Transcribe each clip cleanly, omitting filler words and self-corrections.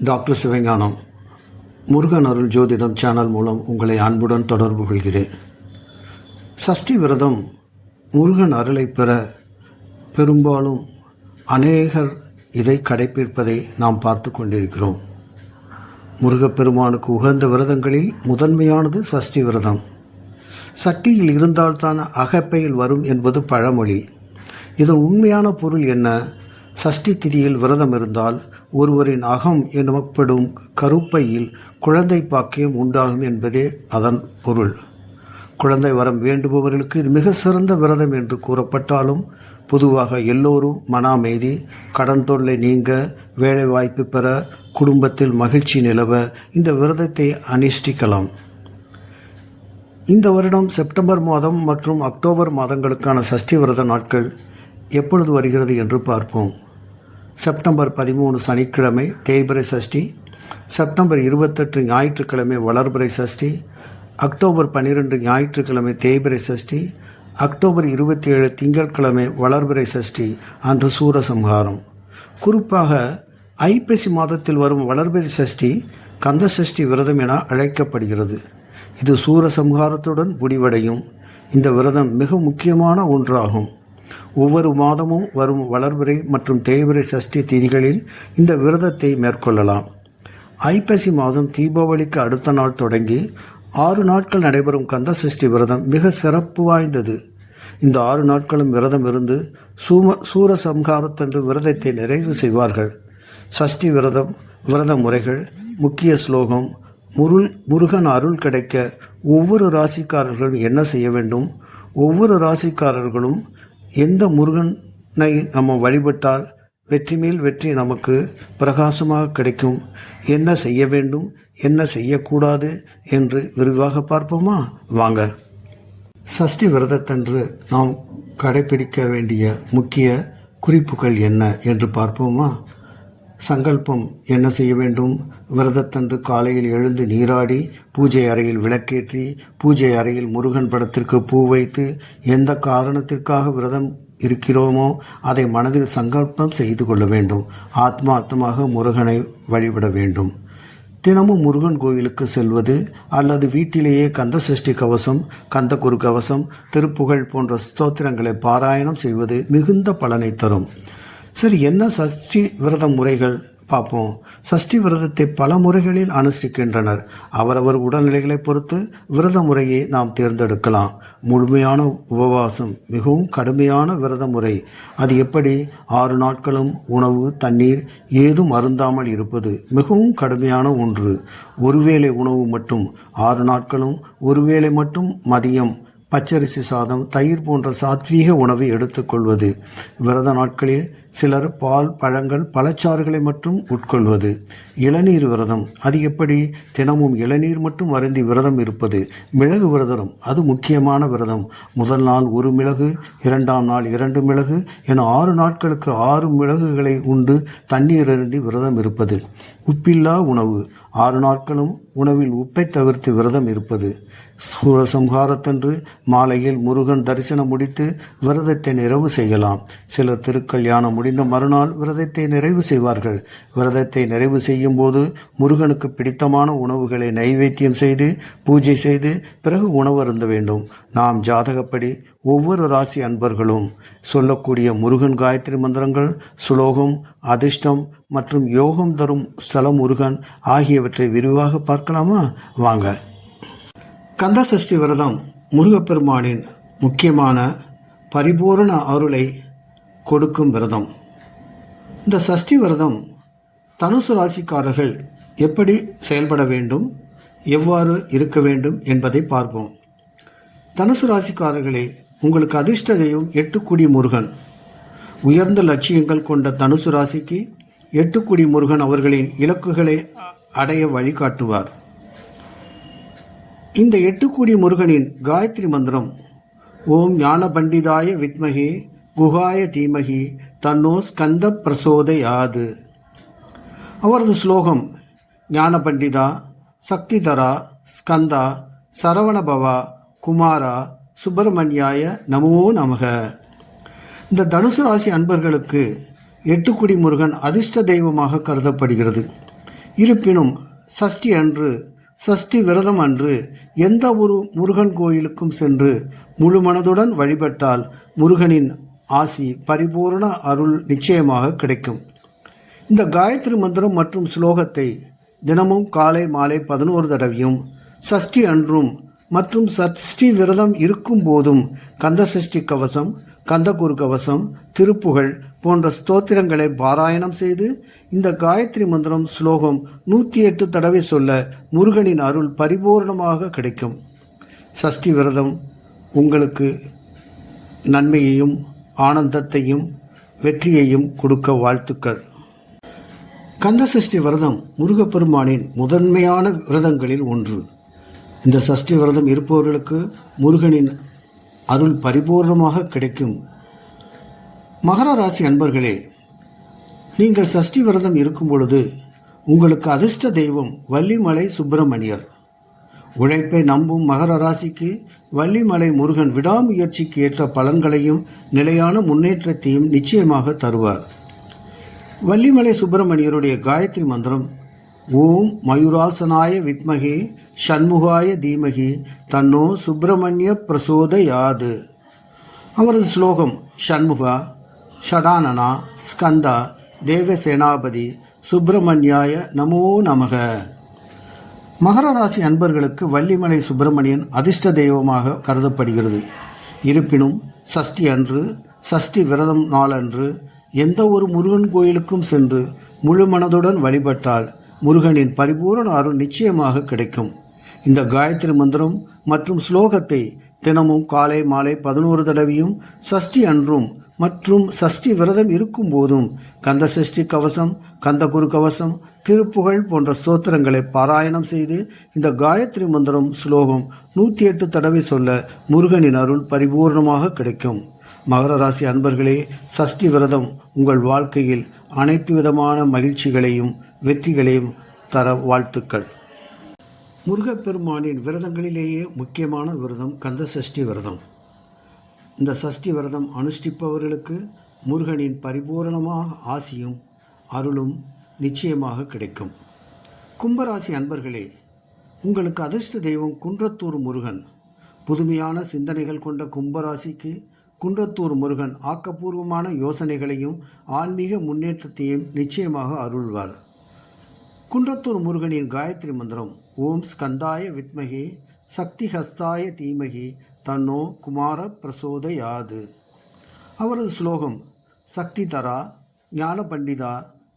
Doctor Sivagnanam Murugan அருள் ஜோதிடம் channel மூலம் உங்களை அன்புடன் தொடர்பு கொள்கிறேன். சஷ்டி விரதம் முருகன் அருளை பெற பெரும்பாலும் அநேகர் இதை கடைப்பிடிப்பதை நாம் பார்த்து கொண்டிருக்கிறோம். முருகப்பெருமானுக்கு உகந்த விரதங்களில் முதன்மையானது சஷ்டி விரதம். சட்டியில் இருந்தால்தான் அகப்பையில் வரும் என்பது பழமொழி. இதன் உண்மையான பொருள் என்ன? சஷ்டி திதியில் விரதம் இருந்தால் ஒருவரின் அகம் எனப்படும் கருப்பையில் குழந்தை பாக்கியம் உண்டாகும் என்பதே அதன் பொருள். குழந்தை வரம் வேண்டுபவர்களுக்கு இது மிக சிறந்த விரதம் என்று கூறப்பட்டாலும் பொதுவாக எல்லோரும் மன அமைதி, கடன் தொல்லை நீங்க, வேலை வாய்ப்பு பெற, குடும்பத்தில் மகிழ்ச்சி நிலவ இந்த விரதத்தை அனுஷ்டிக்கலாம். இந்த வருடம் செப்டம்பர் மாதம் மற்றும் அக்டோபர் மாதங்களுக்கான சஷ்டி விரத நாட்கள் எப்பொழுது வருகிறது என்று பார்ப்போம். செப்டம்பர் 13 சனிக்கிழமை தேய்பிறை சஷ்டி, செப்டம்பர் 28 ஞாயிற்றுக்கிழமை வளர்பிறை சஷ்டி, அக்டோபர் 12 ஞாயிற்றுக்கிழமை தேய்பிறை சஷ்டி, அக்டோபர் 27 திங்கட்கிழமை வளர்பிறை சஷ்டி அன்று சூரசம்ஹாரம். குறிப்பாக ஐப்பசி மாதத்தில் வரும் வளர்பிறை சஷ்டி கந்த சஷ்டி விரதம் என அழைக்கப்படுகிறது. இது சூரசம்ஹாரத்துடன் முடிவடையும். இந்த விரதம் மிக முக்கியமான ஒன்றாகும். ஒவ்வொரு மாதமும் வரும் வளர்பிறை மற்றும் தேய்பிறை சஷ்டி திதிகளில் இந்த விரதத்தை மேற்கொள்ளலாம். ஐப்பசி மாதம் தீபாவளிக்கு அடுத்த நாள் தொடங்கி 6 நாட்கள் நடைபெறும் கந்த சஷ்டி விரதம் மிக சிறப்பு வாய்ந்தது. இந்த 6 நாட்களும் விரதம் இருந்து சூரசம்ஹாரத்தன்று விரதத்தை நிறைவு செய்வார்கள். சஷ்டி விரத முறைகள், முக்கிய ஸ்லோகம், முருகன் அருள் கிடைக்க ஒவ்வொரு ராசிக்காரர்களும் என்ன செய்ய வேண்டும், ஒவ்வொரு ராசிக்காரர்களும் எந்த முருகனை நம்ம வழிபட்டால் வெற்றி மேல் வெற்றி நமக்கு பிரகாசமாக கிடைக்கும், என்ன செய்ய வேண்டும், என்ன செய்யக்கூடாது என்று விரிவாக பார்ப்போமா? வாங்க. சஷ்டி விரதத்தன்று நாம் கடைபிடிக்க வேண்டிய முக்கிய குறிப்புகள் என்ன என்று பார்ப்போமா? சங்கல்பம் என்ன செய்ய வேண்டும்? விரதத்தன்று காலையில் எழுந்து நீராடி பூஜை அறையில் விளக்கேற்றி பூஜை அறையில் முருகன் படத்திற்கு பூ வைத்து எந்த காரணத்திற்காக விரதம் இருக்கிறோமோ அதை மனதில் சங்கல்பம் செய்து கொள்ள வேண்டும். ஆத்மார்த்தமாக முருகனை வழிபட வேண்டும். தினமும் முருகன் கோயிலுக்கு செல்வது அல்லது வீட்டிலேயே கந்த சஷ்டி கவசம், கந்தகுரு கவசம், திருப்புகழ் போன்ற ஸ்தோத்திரங்களை பாராயணம் செய்வது மிகுந்த பலனை தரும். சரி, என்ன சஷ்டி விரத முறைகள் பார்ப்போம். சஷ்டி விரதத்தை பல முறைகளில் அனுஷ்டிக்கின்றனர். அவரவர் உடல்நிலைகளை பொறுத்து விரத முறையை நாம் தேர்ந்தெடுக்கலாம். முழுமையான உபவாசம் மிகவும் கடுமையான விரத முறை. அது எப்படி? 6 நாட்களும் உணவு தண்ணீர் ஏதும் அருந்தாமல் இருப்பது மிகவும் கடுமையான ஒன்று. ஒருவேளை உணவு மட்டும் 6 நாட்களும், ஒருவேளை மட்டும் மதியம் பச்சரிசி சாதம், தயிர் போன்ற சாத்வீக உணவை எடுத்துக்கொள்வது. விரத நாட்களில் சிலர் பால், பழங்கள், பழச்சாறுகளை மட்டும் உட்கொள்வது. இளநீர் விரதம். அது எப்படி? தினமும் இளநீர் மட்டும் அருந்தி விரதம் இருப்பது. மிளகு விரதம், அது முக்கியமான விரதம். முதல் நாள் 1 மிளகு, 2ஆம் நாள் 2 மிளகு என 6 நாட்களுக்கு 6 மிளகுகளை உண்டு தண்ணீர் அருந்தி விரதம் இருப்பது. உப்பில்லா உணவு. 6 நாட்களும் உணவில் உப்பை தவிர்த்து விரதம் இருப்பது. சூரசம்ஹாரத்தன்று மாலையில் முருகன் தரிசனம் முடித்து விரதத்தை நிறைவு செய்யலாம். சிலர் திருக்கல்யாணம் முடிந்த மறுநாள் விரதத்தை நிறைவு செய்வார்கள். விரதத்தை நிறைவு செய்யும் போது முருகனுக்கு பிடித்தமான உணவுகளை நைவேத்தியம் செய்து பூஜை செய்து பிறகு உணவு அருந்த வேண்டும். நாம் ஜாதகப்படி ஒவ்வொரு ராசி அன்பர்களும் சொல்லக்கூடிய முருகன் காயத்ரி மந்திரங்கள், சுலோகம், அதிர்ஷ்டம் மற்றும் யோகம் தரும் ஸ்தல முருகன் ஆகியவற்றை விரிவாக பார்க்கலாமா? வாங்க. கந்த சஷ்டி விரதம் முருகப்பெருமானின் முக்கியமான பரிபூரண அருளை கொடுக்கும் விரதம். இந்த சஷ்டி விரதம் தனுசு ராசிக்காரர்கள் எப்படி செயல்பட வேண்டும், எவ்வாறு இருக்க வேண்டும் என்பதை பார்ப்போம். தனுசு ராசிக்காரர்களே, உங்களுக்கு அதிர்ஷ்ட தெய்வம் 8 முருகன். உயர்ந்த லட்சியங்கள் கொண்ட தனுசு ராசிக்கு 8 முருகன் அவர்களின் இலக்குகளை அடைய வழிகாட்டுவார். இந்த 8 முருகனின் காயத்ரி மந்திரம் ஓம் ஞான பண்டிதாய வித்மகே குகாய தீமகி தன்னோ ஸ்கந்த பிரசோதயாது. அவரது ஸ்லோகம் ஞான பண்டிதா, சக்திதரா, ஸ்கந்தா, சரவணபவா, குமாரா, சுப்பிரமணியாய நமோ நமக. இந்த தனுசு ராசி அன்பர்களுக்கு 8 முருகன் அதிர்ஷ்ட தெய்வமாக கருதப்படுகிறது. இருப்பினும் சஷ்டி அன்று, சஷ்டி விரதம் அன்று எந்த ஒரு முருகன் கோயிலுக்கும் சென்று முழு மனதுடன் வழிபட்டால் முருகனின் ஆசி, பரிபூர்ண அருள் நிச்சயமாக கிடைக்கும். இந்த காயத்ரி மந்திரம் மற்றும் ஸ்லோகத்தை தினமும் காலை மாலை 11 தடவையும், சஷ்டி அன்றும் மற்றும் சஷ்டி விரதம் இருக்கும் போதும் கந்த சஷ்டி கவசம், கந்தகுரு கவசம், திருப்புகழ் போன்ற ஸ்தோத்திரங்களை பாராயணம் செய்து இந்த காயத்ரி மந்திரம் ஸ்லோகம் 108 தடவை சொல்ல முருகனின் அருள் பரிபூர்ணமாக கிடைக்கும். சஷ்டி விரதம் உங்களுக்கு நன்மையையும் ஆனந்தத்தையும் வெற்றியையும் கொடுக்க வாழ்த்துக்கள். கந்த சஷ்டி விரதம் முருகப்பெருமானின் முதன்மையான விரதங்களில் ஒன்று. இந்த சஷ்டி விரதம் இருப்பவர்களுக்கு முருகனின் அருள் பரிபூர்ணமாக கிடைக்கும். மகர ராசி அன்பர்களே, நீங்கள் சஷ்டி விரதம் இருக்கும் பொழுது உங்களுக்கு அதிர்ஷ்ட தெய்வம் வள்ளிமலை சுப்பிரமணியர். உழைப்பை நம்பும் மகர ராசிக்கு வள்ளிமலை முருகன் விடாமுயற்சிக்கு ஏற்ற பலன்களையும் நிலையான முன்னேற்றத்தையும் நிச்சயமாக தருவார். வள்ளிமலை சுப்பிரமணியருடைய காயத்ரி மந்திரம் ஓம் மயூராசனாய வித்மகே ஷண்முகாய தீமகி தன்னோ சுப்பிரமணிய பிரசோதயாது. அவரது ஸ்லோகம் ஷண்முகா, ஷடானனா, ஸ்கந்தா, தேவசேனாபதி, சுப்பிரமணியாய நமோ நமக. மகர ராசி அன்பர்களுக்கு வள்ளிமலை சுப்பிரமணியன் அதிர்ஷ்ட தெய்வமாக கருதப்படுகிறது. இருப்பினும் சஷ்டி அன்று, சஷ்டி விரதம் நாளன்று எந்த ஒரு முருகன் கோயிலுக்கும் சென்று முழு மனதுடன் வழிபட்டால் முருகனின் பரிபூரண அருள் நிச்சயமாக கிடைக்கும். இந்த காயத்ரி மந்திரம் மற்றும் ஸ்லோகத்தை தினமும் காலை மாலை 11 தடவையும், சஷ்டி அன்றும் மற்றும் சஷ்டி விரதம் இருக்கும் போதும் கந்த சஷ்டி கவசம், கந்தகுரு கவசம், திருப்புகழ் போன்ற ஸ்தோத்திரங்களை பாராயணம் செய்து இந்த காயத்ரி மந்திரம் ஸ்லோகம் 108 தடவை சொல்ல முருகனின் அருள் பரிபூர்ணமாக கிடைக்கும். மகர ராசி அன்பர்களே, சஷ்டி விரதம் உங்கள் வாழ்க்கையில் அனைத்து விதமான மகிழ்ச்சிகளையும் வெற்றிகளையும் தர வாழ்த்துக்கள். முருகப்பெருமானின் விரதங்களிலேயே முக்கியமான விரதம் கந்த சஷ்டி விரதம். இந்த சஷ்டி விரதம் அனுஷ்டிப்பவர்களுக்கு முருகனின் பரிபூரணமாக ஆசியும் அருளும் நிச்சயமாக கிடைக்கும். கும்பராசி அன்பர்களே, உங்களுக்கு அதிர்ஷ்ட தெய்வம் குன்றத்தூர் முருகன். புதுமையான சிந்தனைகள் கொண்ட கும்பராசிக்கு குன்றத்தூர் முருகன் ஆக்கப்பூர்வமான யோசனைகளையும் ஆன்மீக முன்னேற்றத்தையும் நிச்சயமாக அருள்வார். குன்றத்தூர் முருகனின் காயத்ரி மந்திரம் ஓம் ஸ்கந்தாய வித்மகே சக்தி ஹஸ்தாய தீமகி தன்னோ குமார பிரசோதயாது. அவரது ஸ்லோகம் சக்தி தரா, ஞான பண்டிதா,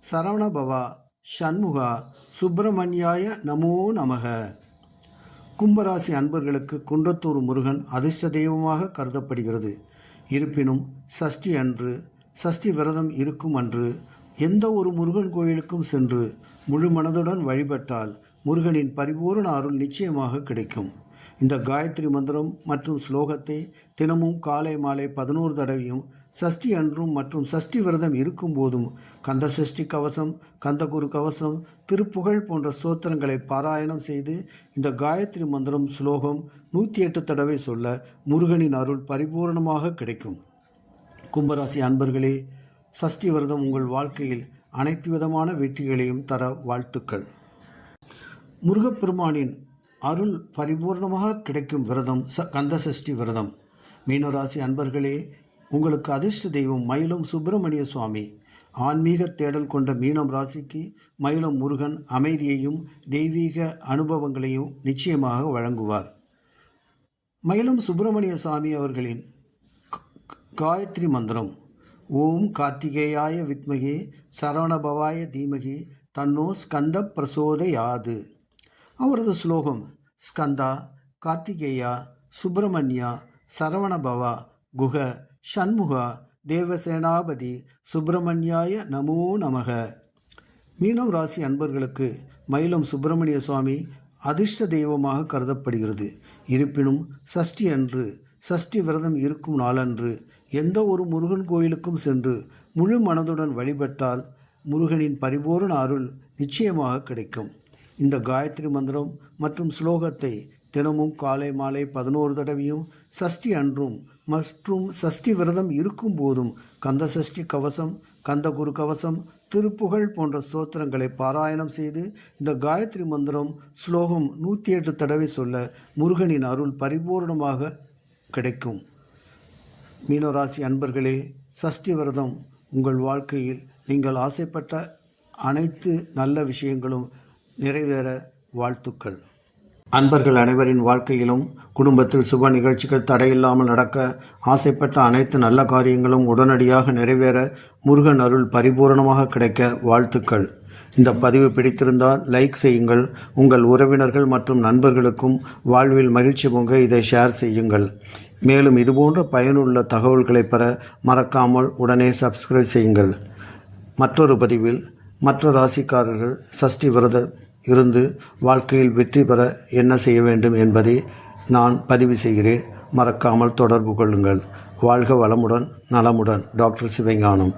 சரவணபவா, ஷண்முகா, சுப்பிரமணியாய நமோ நமக. கும்பராசி அன்பர்களுக்கு குன்றத்தூர் முருகன் அதிர்ஷ்ட தெய்வமாக கருதப்படுகிறது. இருப்பினும் சஷ்டி அன்று, சஷ்டி விரதம் இருக்கும் அன்று எந்த ஒரு முருகன் கோயிலுக்கும் சென்று முழு மனதுடன் வழிபட்டால் முருகனின் பரிபூரண அருள் நிச்சயமாக கிடைக்கும். இந்த காயத்ரி மந்திரம் மற்றும் ஸ்லோகத்தை தினமும் காலை மாலை 11 தடவையும், சஷ்டி அன்றும் மற்றும் சஷ்டி விரதம் இருக்கும் போதும் கந்த சஷ்டி கவசம், கந்தகுரு கவசம், திருப்புகழ் போன்ற ஸ்தோத்திரங்களை பாராயணம் செய்து இந்த காயத்ரி மந்திரம் ஸ்லோகம் 108 தடவை சொல்ல முருகனின் அருள் பரிபூர்ணமாக கிடைக்கும். கும்பராசி அன்பர்களே, சஷ்டி விரதம் உங்கள் வாழ்க்கையில் அனைத்து விதமான வெற்றிகளையும் தர வாழ்த்துக்கள். முருகப்பெருமானின் அருள் பரிபூர்ணமாக கிடைக்கும் விரதம் கந்த சஷ்டி விரதம். மீனராசி அன்பர்களே, உங்களுக்கு அதிர்ஷ்ட தெய்வம் மயிலம் சுப்பிரமணிய சுவாமி. ஆன்மீக தேடல் கொண்ட மீனம் ராசிக்கு மயிலம் முருகன் அமைதியையும் தெய்வீக அனுபவங்களையும் நிச்சயமாக வழங்குவார். மயிலம் சுப்பிரமணிய சுவாமி அவர்களின் காயத்ரி மந்திரம் ஓம் கார்த்திகேயாய வித்மகே சரவணபவாய தீமகி தன்னோ ஸ்கந்த பிரசோதயாது. அவரது ஸ்லோகம் ஸ்கந்தா, கார்த்திகேயா, சுப்பிரமணியா, சரவணபவா, குஹ, ஷண்முகா, தேவசேனாபதி, சுப்பிரமணியாய நமோ நமக. மீனம் ராசி அன்பர்களுக்கு மயிலம் சுப்பிரமணிய சுவாமி அதிர்ஷ்ட தெய்வமாக கருதப்படுகிறது. இருப்பினும் சஷ்டி அன்று, சஷ்டி விரதம் இருக்கும் நாளன்று எந்த ஒரு முருகன் கோயிலுக்கும் சென்று முழு மனதுடன் வழிபட்டால் முருகனின் பரிபூரண அருள் நிச்சயமாக கிடைக்கும். இந்த காயத்ரி மந்திரம் மற்றும் ஸ்லோகத்தை தினமும் காலை மாலை 11 தடவையும், சஷ்டி அன்றும் மற்றும் சஷ்டி விரதம் இருக்கும் போதும் கந்த சஷ்டி கவசம், கந்தகுரு கவசம், திருப்புகழ் போன்ற ஸ்தோத்திரங்களை பாராயணம் செய்து இந்த காயத்ரி மந்திரம் ஸ்லோகம் 108 தடவை சொல்ல முருகனின் அருள் பரிபூர்ணமாக கிடைக்கும். மீனராசி அன்பர்களே, சஷ்டி விரதம் உங்கள் வாழ்க்கையில் நீங்கள் ஆசைப்பட்ட அனைத்து நல்ல விஷயங்களும் நிறைவேற வாழ்த்துக்கள். அன்பர்கள் அனைவரின் வாழ்க்கையிலும் குடும்பத்தில் சுப நிகழ்ச்சிகள் தடையில்லாமல் நடக்க, ஆசைப்பட்ட அனைத்து நல்ல காரியங்களும் உடனடியாக நிறைவேற முருகன் அருள் பரிபூரணமாக கிடைக்க வாழ்த்துக்கள். இந்த பதிவு பிடித்திருந்தால் லைக் செய்யுங்கள். உங்கள் உறவினர்கள் மற்றும் நண்பர்களுக்கும் வாழ்வில் மகிழ்ச்சி பொங்க இதை ஷேர் செய்யுங்கள். மேலும் இதுபோன்ற பயனுள்ள தகவல்களை பெற மறக்காமல் உடனே சப்ஸ்கிரைப் செய்யுங்கள். மற்றொரு பதிவில் மற்ற ராசிக்காரர்கள் சஷ்டி விரதம் இருந்து வாழ்க்கையில் வெற்றி பெற என்ன செய்ய வேண்டும் என்பதை நான் பதிவு செய்கிறேன். மறக்காமல் தொடர்பு கொள்ளுங்கள். வாழ்க வளமுடன், நலமுடன். டாக்டர் சிவஞானம்.